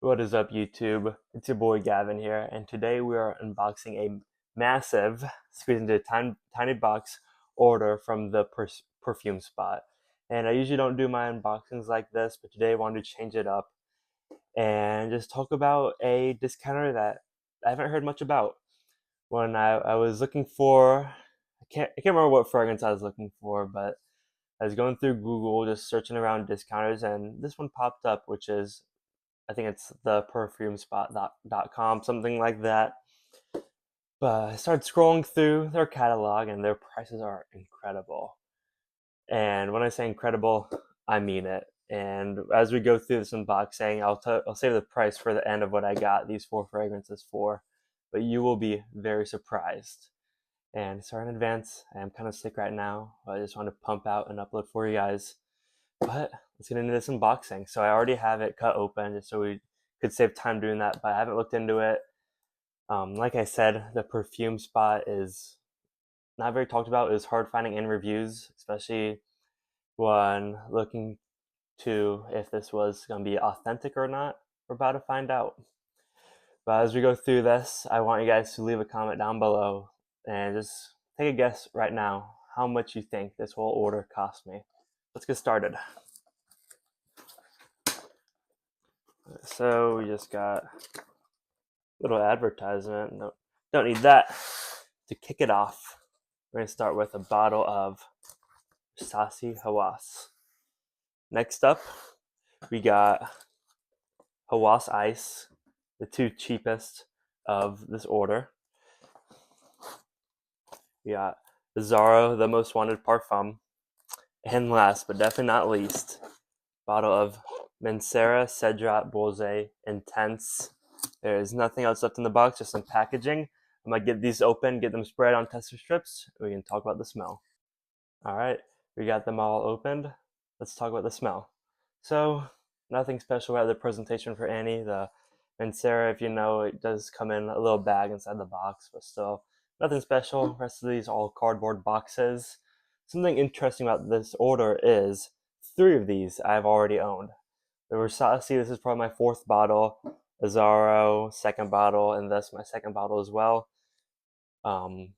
What is up, YouTube? It's your boy Gavin here, and today we are unboxing a massive, squeezed into a tiny box order from the perfume spot. And I usually don't do my unboxings like this, but today I wanted to change it up and just talk about a discounter that I haven't heard much about. When I was looking for, I can't remember what fragrance I was looking for, but I was going through Google just searching around discounters, and this one popped up, which is I think it's the perfumespot.com, something like that. But I started scrolling through their catalog and their prices are incredible. And when I say incredible, I mean it. And as we go through this unboxing, I'll save the price for the end of what I got these four fragrances for, but you will be very surprised. And sorry in advance, I am kind of sick right now. I just want to pump out and upload for you guys. But let's get into this unboxing. So I already have it cut open just so we could save time doing that, but I haven't looked into it. Like I said, the perfume spot is not very talked about. It was hard finding in reviews, especially when looking to if this was going to be authentic or not. We're about to find out. But as we go through this, I want you guys to leave a comment down below and just take a guess right now how much you think this whole order cost me. Let's get started. So we just got a little advertisement. No, don't need that. To kick it off, we're going to start with a bottle of Rasasi Hawas. Next up, we got Hawas Ice, the two cheapest of this order. We got Azzaro, the most wanted Parfum. And last but definitely not least, bottle of Mancera Cedrat Boise Intense. There is nothing else left in the box, just some packaging. I'm gonna get these open, get them spread on tester strips, and we can talk about the smell. All right, we got them all opened. Let's talk about the smell. So, nothing special about the presentation for Annie. The Mancera, if you know, it does come in a little bag inside the box, but still nothing special. The rest of these all cardboard boxes. Something interesting about this order is three of these I've already owned. The Rasasi, this is probably my fourth bottle. Azzaro, second bottle, and this my second bottle as well. Um,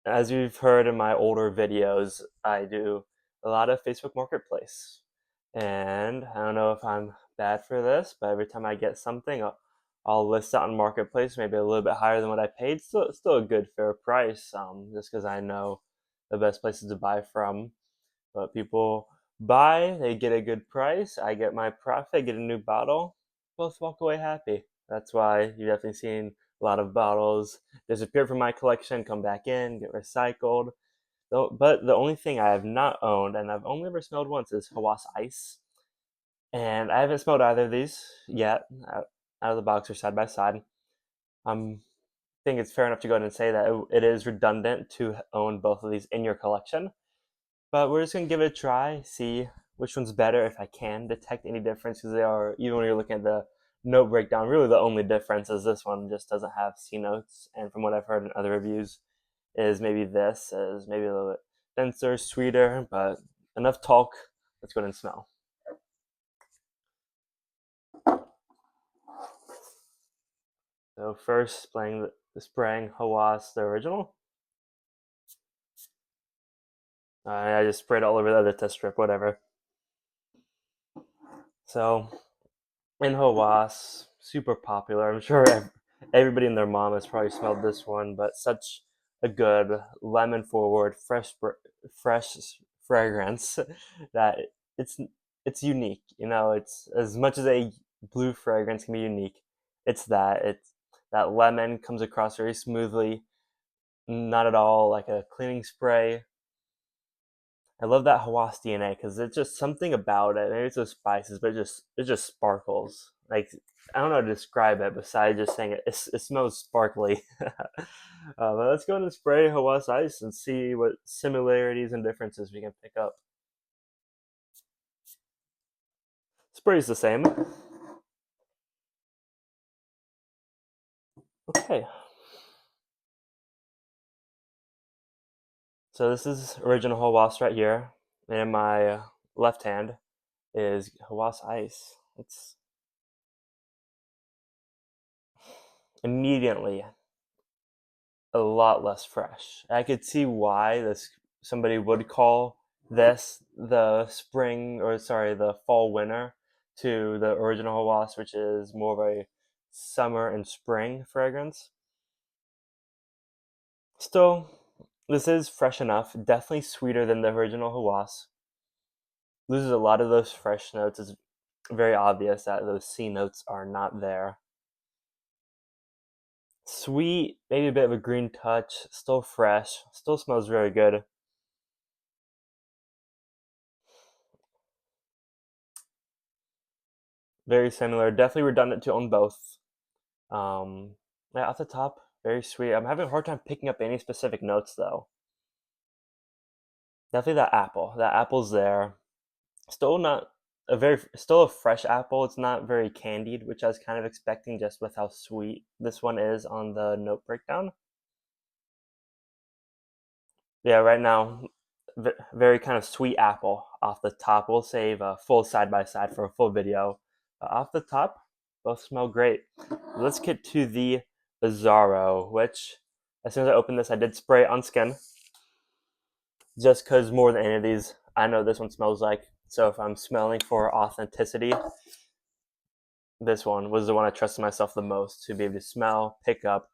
as you've heard in my older videos, I do a lot of Facebook Marketplace. And I don't know if I'm bad for this, but every time I get something, I'll list it on Marketplace, maybe a little bit higher than what I paid. Still a good fair price, just because I know the best places to buy from. But people buy, they get a good price, I get my profit, get a new bottle, both walk away happy. That's why you've definitely seen a lot of bottles disappear from my collection, come back in, get recycled. But the only thing I have not owned, and I've only ever smelled once, is Hawas Ice. And I haven't smelled either of these yet, out of the box or side by side. I think it's fair enough to go ahead and say that it is redundant to own both of these in your collection. But we're just gonna give it a try, see which one's better if I can detect any difference, because they are, even when you're looking at the note breakdown, really the only difference is this one just doesn't have C notes, and from what I've heard in other reviews, is maybe this is maybe a little bit denser, sweeter, but enough talk. Let's go ahead and smell. So first, spraying Hawas, the original. I just sprayed all over the other test strip, whatever. So in Hawas, super popular. I'm sure everybody and their mom has probably smelled this one, but such a good lemon forward, fresh fragrance that it's it's unique. You know, it's as much as a blue fragrance can be unique. It's that lemon comes across very smoothly, not at all like a cleaning spray. I love that Hawas DNA because it's just something about it. Maybe it's those spices, but it just sparkles. Like I don't know how to describe it besides just saying it smells sparkly. But let's go and spray Hawas Ice and see what similarities and differences we can pick up. Spray's the same. Okay. So this is original Hawas right here, and in my left hand is Hawas Ice. immediately a lot less fresh. I could see why this somebody would call this the spring, or sorry, the fall winter to the original Hawas, which is more of a summer and spring fragrance. Still, this is fresh enough, definitely sweeter than the original Hawas. Loses a lot of those fresh notes. It's very obvious that those C notes are not there. Sweet, maybe a bit of a green touch, still fresh, still smells very good. Very similar, definitely redundant to own both. Yeah, off the top, very sweet. I'm having a hard time picking up any specific notes though. Definitely that apple. That apple's there. Still not still a fresh apple. It's not very candied, which I was kind of expecting just with how sweet this one is on the note breakdown. Yeah, right now, very kind of sweet apple off the top. We'll save a full side by side for a full video. Off the top, both smell great. Let's get to the Azzaro, which as soon as I opened this, I did spray it on skin. Just because more than any of these, I know this one smells like. So if I'm smelling for authenticity, this one was the one I trusted myself the most to be able to smell, pick up,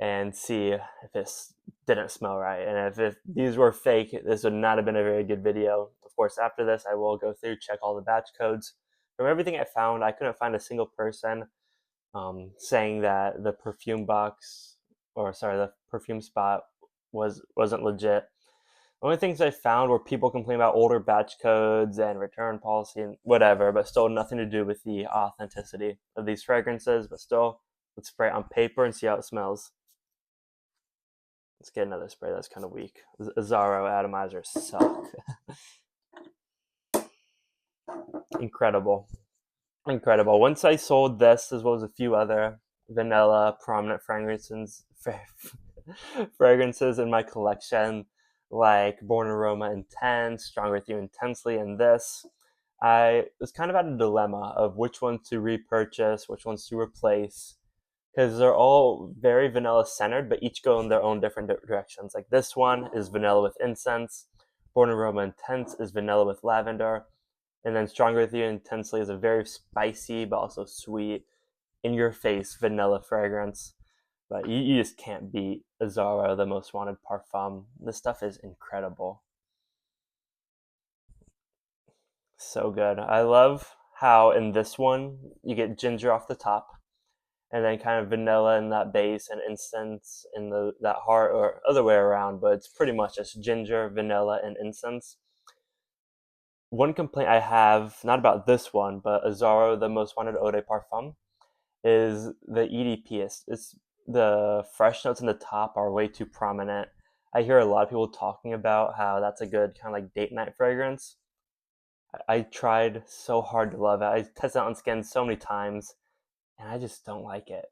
and see if this didn't smell right. And if these were fake, this would not have been a very good video. Of course, after this, I will go through, check all the batch codes. From everything I found, I couldn't find a single person saying that the perfume box, or sorry, the perfume spot wasn't legit. The only things I found were people complaining about older batch codes and return policy and whatever, but still nothing to do with the authenticity of these fragrances. But still, let's spray it on paper and see how it smells. Let's get another spray that's kind of weak. Azzaro atomizers suck. Incredible. Incredible. Once I sold this, as well as a few other vanilla prominent fragrances in my collection, like Born Aroma Intense, Strong With You Intensely, and this, I was kind of at a dilemma of which one to repurchase, which ones to replace, because they're all very vanilla centered, but each go in their own different directions. Like this one is vanilla with incense, Born Aroma Intense is vanilla with lavender, and then Stronger With You Intensely is a very spicy but also sweet, in your face vanilla fragrance. But you just can't beat Azzaro, the most wanted parfum. This stuff is incredible. So good. I love how in this one you get ginger off the top, and then kind of vanilla in that base and incense in that heart, or other way around, but it's pretty much just ginger, vanilla, and incense. One complaint I have, not about this one, but Azzaro, the most wanted eau de parfum, is the EDP. It's the fresh notes in the top are way too prominent. I hear a lot of people talking about how that's a good kind of like date night fragrance. I tried so hard to love it. I tested it on skin so many times, and I just don't like it.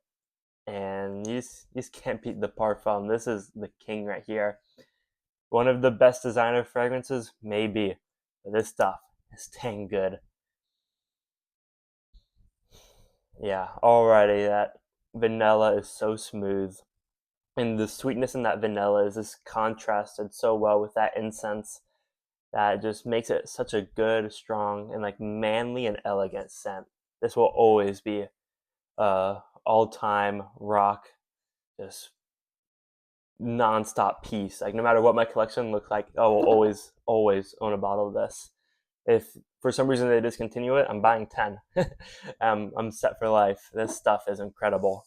And you just can't beat the parfum. This is the king right here. One of the best designer fragrances, maybe. But this stuff is dang good. Yeah, already that vanilla is so smooth. And the sweetness in that vanilla is just contrasted so well with that incense that it just makes it such a good, strong, and like manly and elegant scent. This will always be all-time rock, just non-stop piece. Like no matter what my collection looks like, I will always own a bottle of this. If for some reason they discontinue it, I'm buying 10. I'm set for life. This stuff is incredible.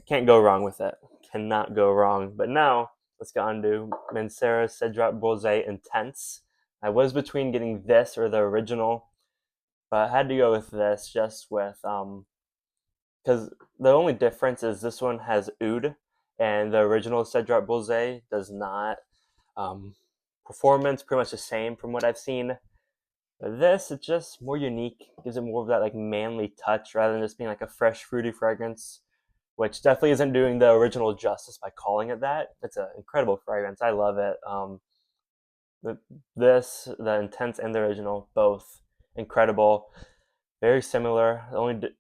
Can't go wrong with it. Cannot go wrong. But now let's get on to Mancera Cedrat Boise Intense. I was between getting this or the original, but I had to go with this just with because the only difference is this one has oud and the original Cedrat Boise does not. Performance pretty much the same from what I've seen. But this, it's just more unique, gives it more of that like manly touch rather than just being like a fresh fruity fragrance, which definitely isn't doing the original justice by calling it that. It's an incredible fragrance. I love it. The Intense and the original, both incredible. Very similar.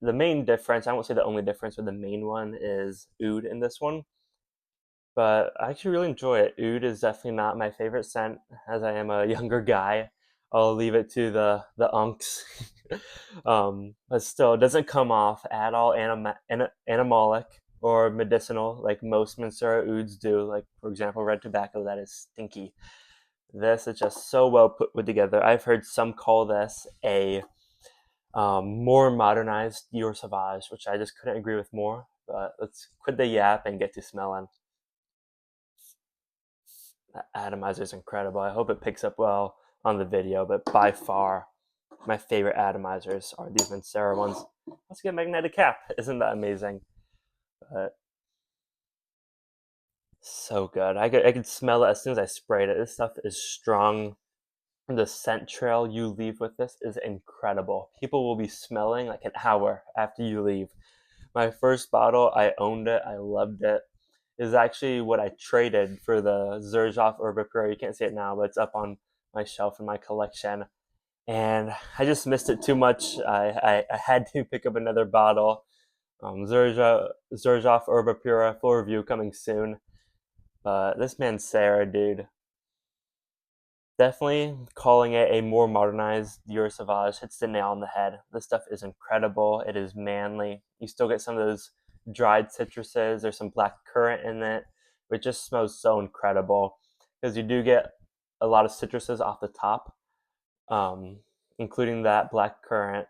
The main difference, I won't say the only difference, but the main one is oud in this one. But I actually really enjoy it. Oud is definitely not my favorite scent, as I am a younger guy. I'll leave it to the unks. But still, it doesn't come off at all animalic or medicinal like most Mancera ouds do. Like, for example, red tobacco, that is stinky. This is just so well put together. I've heard some call this a more modernized Dior Sauvage, which I just couldn't agree with more. But let's quit the yap and get to smelling. That atomizer is incredible. I hope it picks up well on the video, but by far my favorite atomizers are these Mancera ones. Let's get magnetic cap. Isn't that amazing? But so good. I could smell it as soon as I sprayed it. This stuff is strong. The scent trail you leave with this is incredible. People will be smelling like an hour after you leave. My first bottle, I owned it. I loved it. Is actually what I traded for the Xerjoff Herba Pure. You can't see it now, but it's up on my shelf in my collection. And I just missed it too much. I had to pick up another bottle. Xerjoff Herba Pura, full review coming soon. But this Mancera, dude, definitely calling it a more modernized Dior Sauvage hits the nail on the head. This stuff is incredible. It is manly. You still get some of those dried citruses. There's some black currant in it, which just smells so incredible because you do get a lot of citruses off the top, including that black currant.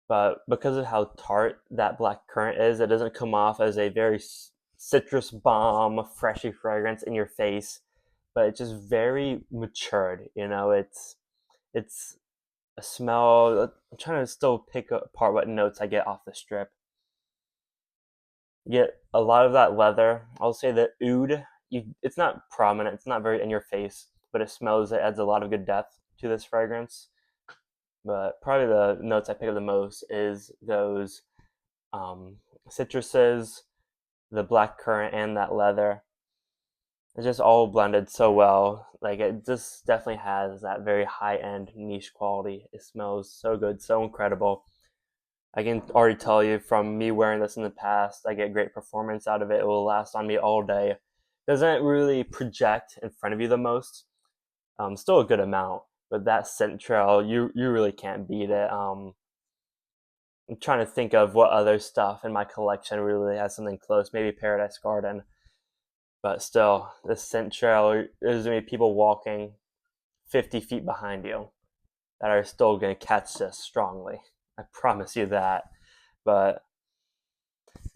But because of how tart that black currant is, it doesn't come off as a very citrus bomb, freshy fragrance in your face, but it's just very matured. It's a smell. I'm trying to still pick apart what notes I get off the strip. You get a lot of that leather. I'll say the oud. It's not prominent. It's not very in your face, but it smells. It adds a lot of good depth to this fragrance. But probably the notes I pick up the most is those citruses, the black currant, and that leather. It's just all blended so well. Like, it just definitely has that very high-end niche quality. It smells so good, so incredible. I can already tell you from me wearing this in the past, I get great performance out of it. It will last on me all day. Doesn't really project in front of you the most. Still a good amount, but that scent trail, you really can't beat it. I'm trying to think of what other stuff in my collection really has something close. Maybe Paradise Garden. But still, the scent trail, there's going to be people walking 50 feet behind you that are still going to catch this strongly. I promise you that. But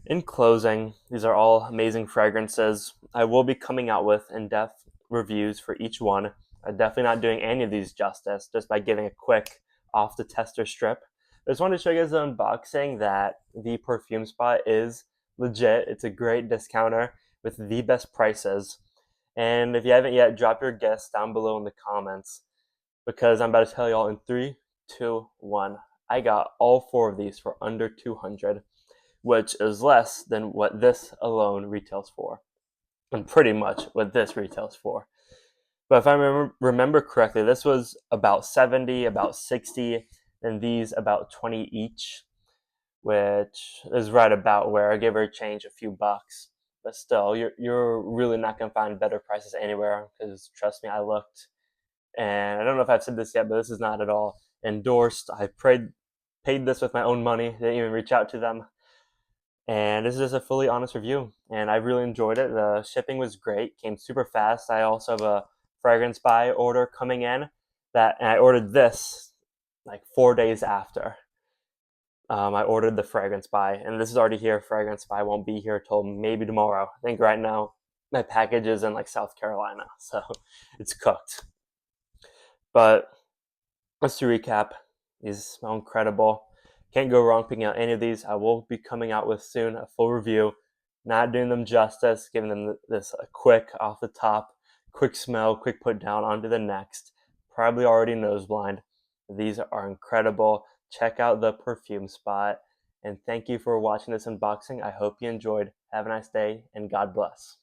in closing, these are all amazing fragrances. I will be coming out with in-depth reviews for each one. I'm definitely not doing any of these justice just by giving a quick off the tester strip. I just wanted to show you guys the unboxing that the Perfume spot is legit. It's a great discounter with the best prices. And if you haven't yet, drop your guess down below in the comments because I'm about to tell y'all in 3, 2, 1. I got all 4 of these for under $200, which is less than what this alone retails for, and pretty much what this retails for. But if I remember correctly, this was about 70, about 60, and these about 20 each, which is right about where I give or change a few bucks. But still, you're really not going to find better prices anywhere because trust me, I looked. And I don't know if I've said this yet, but this is not at all endorsed. I paid this with my own money. Didn't even reach out to them. And this is just a fully honest review. And I really enjoyed it. The shipping was great. Came super fast. I also have a fragrance buy order coming in and I ordered this like 4 days after. I ordered the fragrance buy, and this is already here. Fragrance buy won't be here till maybe tomorrow. I think right now my package is in like South Carolina, so it's cooked. But let's recap. These smell incredible. Can't go wrong picking out any of these. I will be coming out with soon a full review. Not doing them justice, giving them this quick off the top, quick smell, quick put down onto the next. Probably already nose blind. These are incredible. Check out the Perfume spot. And thank you for watching this unboxing. I hope you enjoyed. Have a nice day, and God bless.